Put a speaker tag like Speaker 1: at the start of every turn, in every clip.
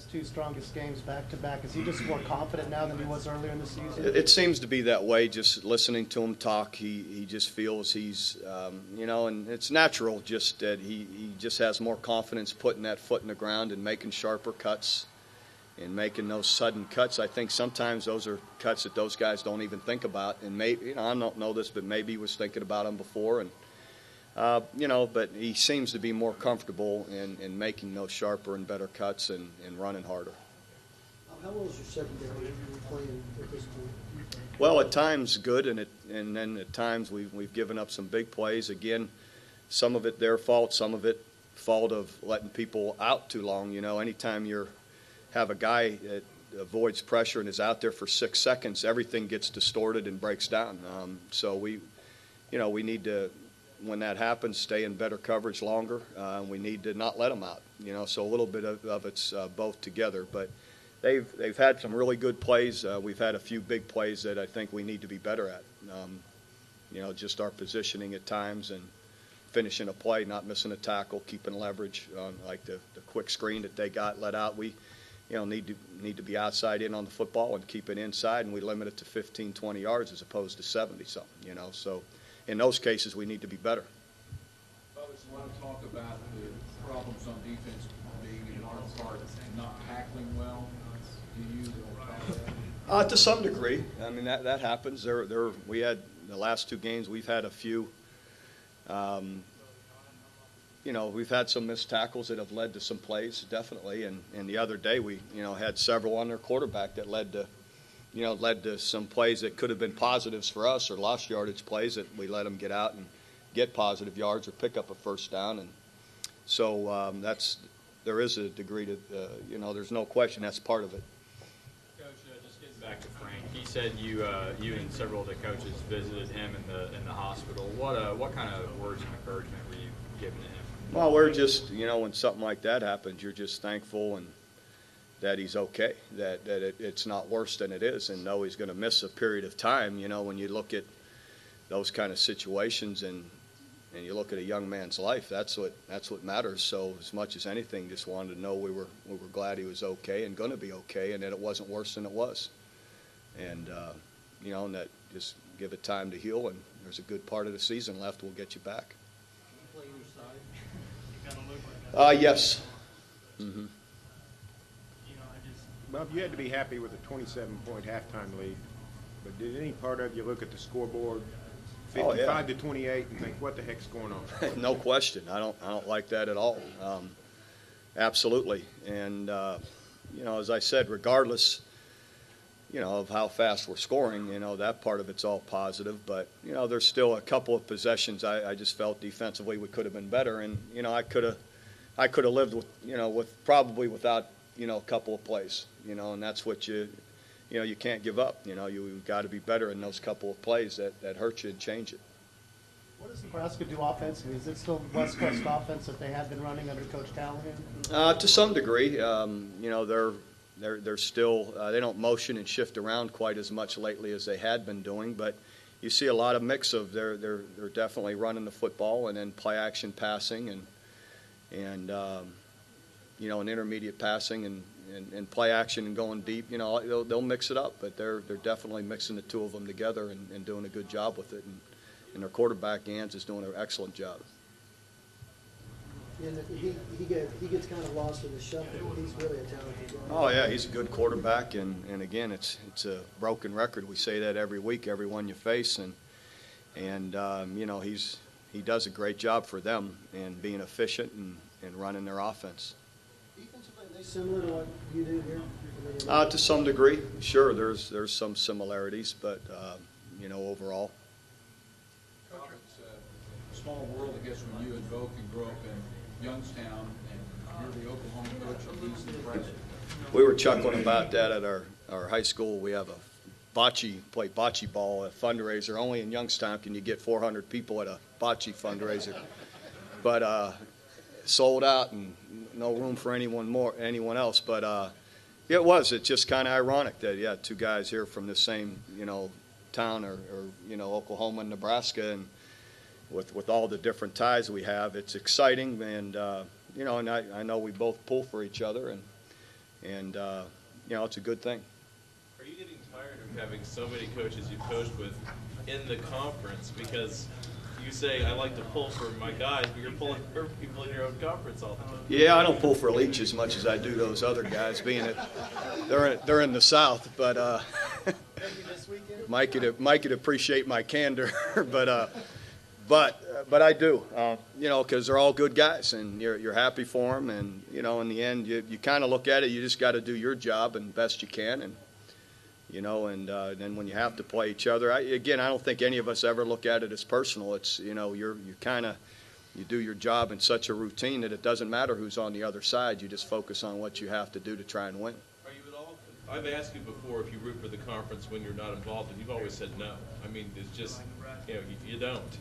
Speaker 1: his two strongest games back-to-back. Is he just more confident now than he was earlier in the season?
Speaker 2: It seems to be that way. Just listening to him talk, he just feels he's, and it's natural just that he just has more confidence putting that foot in the ground and making sharper cuts and making those sudden cuts. I think sometimes those are cuts that those guys don't even think about. And maybe, I don't know this, but maybe he was thinking about them before. And but he seems to be more comfortable in making those sharper and better cuts and running harder.
Speaker 3: How well is your secondary playing at this point?
Speaker 2: Well, at times good, and then at times we've given up some big plays. Again, some of it their fault, some of it fault of letting people out too long. Anytime you have a guy that avoids pressure and is out there for 6 seconds, everything gets distorted and breaks down. So we need to, when that happens, stay in better coverage longer. We need to not let them out. So a little bit of it's both together. But they've had some really good plays. We've had a few big plays that I think we need to be better at. Just our positioning at times and finishing a play, not missing a tackle, keeping leverage, like the quick screen that they got let out. We need to be outside in on the football and keep it inside, and we limit it to 15, 20 yards as opposed to 70-something. So in those cases, we need to be better.
Speaker 4: Well, there's a lot of talk about the problems on defense being in our part not tackling well. Do you follow that?
Speaker 2: To some degree. I mean, that happens. We had the last two games, we've had a few, we've had some missed tackles that have led to some plays, definitely. And the other day we, had several on their quarterback that led to some plays that could have been positives for us or lost yardage plays that we let them get out and get positive yards or pick up a first down. And so there is a degree to, there's no question that's part of it.
Speaker 5: Coach, just getting back to Frank, he said you and several of the coaches visited him in the hospital. What kind of words of encouragement were you giving to him?
Speaker 2: Well, we're just, when something like that happens, you're just thankful and that he's okay, that it's not worse than it is, and know he's going to miss a period of time. When you look at those kind of situations and you look at a young man's life, that's what matters. So as much as anything, just wanted to know we were glad he was okay and going to be okay, and that it wasn't worse than it was. And and that just give it time to heal, and there's a good part of the season left. We'll get you back.
Speaker 3: Play either side.
Speaker 2: Yes. Mm-hmm.
Speaker 6: Bob, you had to be happy with a 27-point halftime lead, but did any part of you look at the scoreboard, 55 to 28, and think, what the heck's going on?
Speaker 2: No question. I don't like that at all. Absolutely. And as I said, regardless, of how fast we're scoring, that part of it's all positive. But there's still a couple of possessions I just felt defensively we could have been better, and I could have lived with probably without a couple of plays, and that's what you can't give up. You've got to be better in those couple of plays that hurt you and change it.
Speaker 1: What does Nebraska do offensively? Is it still West Coast offense that they have been running under Coach Callahan?
Speaker 2: To some degree, they're still they don't motion and shift around quite as much lately as they had been doing, but you see a lot of mix of they're definitely running the football and then play action passing and an intermediate passing and play action and going deep. They'll mix it up, but they're definitely mixing the two of them together and doing a good job with it. And their quarterback, Gans, is doing an excellent job.
Speaker 3: And he gets kind of lost in the shuffle. He's really a talented guy.
Speaker 2: Oh, yeah, he's a good quarterback. And again, it's a broken record. We say that every week, everyone you face. And he does a great job for them and being efficient and running their offense.
Speaker 3: Defensively, are they similar to what you do here?
Speaker 2: To some degree, sure. There's some similarities, but overall.
Speaker 4: Coach, it's a small world, I guess, when you and Bo can grow up in Youngstown and you're the Oklahoma coach and he's the president.
Speaker 2: We were chuckling about that at our high school. We have a play bocce ball, a fundraiser. Only in Youngstown can you get 400 people at a bocce fundraiser. But sold out and no room for anyone else. But it's just kind of ironic that two guys here from the same town or Oklahoma and Nebraska, and with all the different ties we have, it's exciting. And and I know we both pull for each other, and And, it's a good thing.
Speaker 7: Are you getting tired of having so many coaches you've coached with in the conference? Because you say, I like to pull for my guys, but you're pulling for people in your own conference all the time.
Speaker 2: Yeah, I don't pull for Leach as much as I do those other guys, being that they're in the South. But Mike could appreciate my candor, but I do, because they're all good guys, and you're happy for them, and in the end, you kind of look at it. You just got to do your job and best you can, and then when you have to play each other, I don't think any of us ever look at it as personal. It's you do your job in such a routine that it doesn't matter who's on the other side. You just focus on what you have to do to try and win.
Speaker 7: Are you at all? I've asked you before if you root for the conference when you're not involved, and you've always said no. I mean, it's just you don't.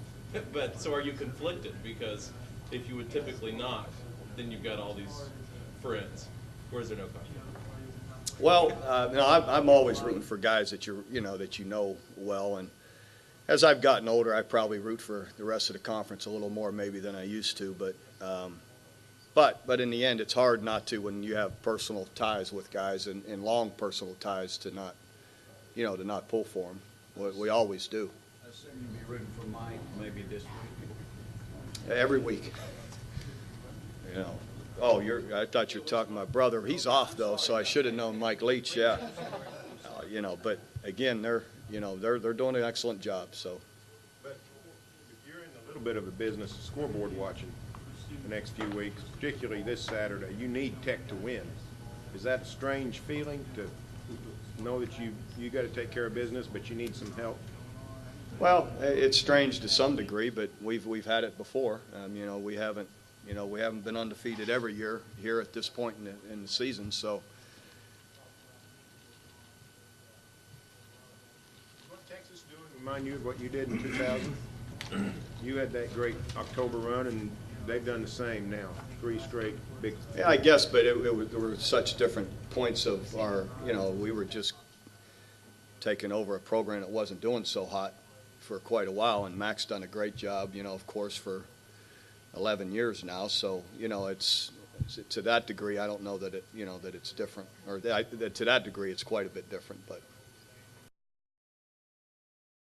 Speaker 7: But so are you conflicted? Because if you would typically not, then you've got all these friends. Or is there no conflict?
Speaker 2: Well, I'm always rooting for guys that you know well, and as I've gotten older, I probably root for the rest of the conference a little more maybe than I used to. But in the end, it's hard not to when you have personal ties with guys and long personal ties to not pull for them. We always do.
Speaker 4: I assume you'll be rooting for Mike maybe this week.
Speaker 2: Every week. Oh, I thought you were talking to my brother. He's off though, so I should have known Mike Leach. Yeah, but again, they're doing an excellent job. So,
Speaker 6: But if you're in a little bit of a business of scoreboard watching the next few weeks, particularly this Saturday, you need Tech to win. Is that a strange feeling to know that you got to take care of business, but you need some help?
Speaker 2: well, it's strange to some degree, but we've had it before. We haven't been undefeated every year here at this point in the season. So.
Speaker 6: What Texas doing remind you of what you did in 2000? You had that great October run, and they've done the same now. 3 straight big.
Speaker 2: Yeah, I guess, but there were such different points of our, we were just taking over a program that wasn't doing so hot for quite a while, and Mac's done a great job, of course, for 11 years now. So, it's to that degree, I don't know that that it's different, or to that degree, it's quite a bit different, but.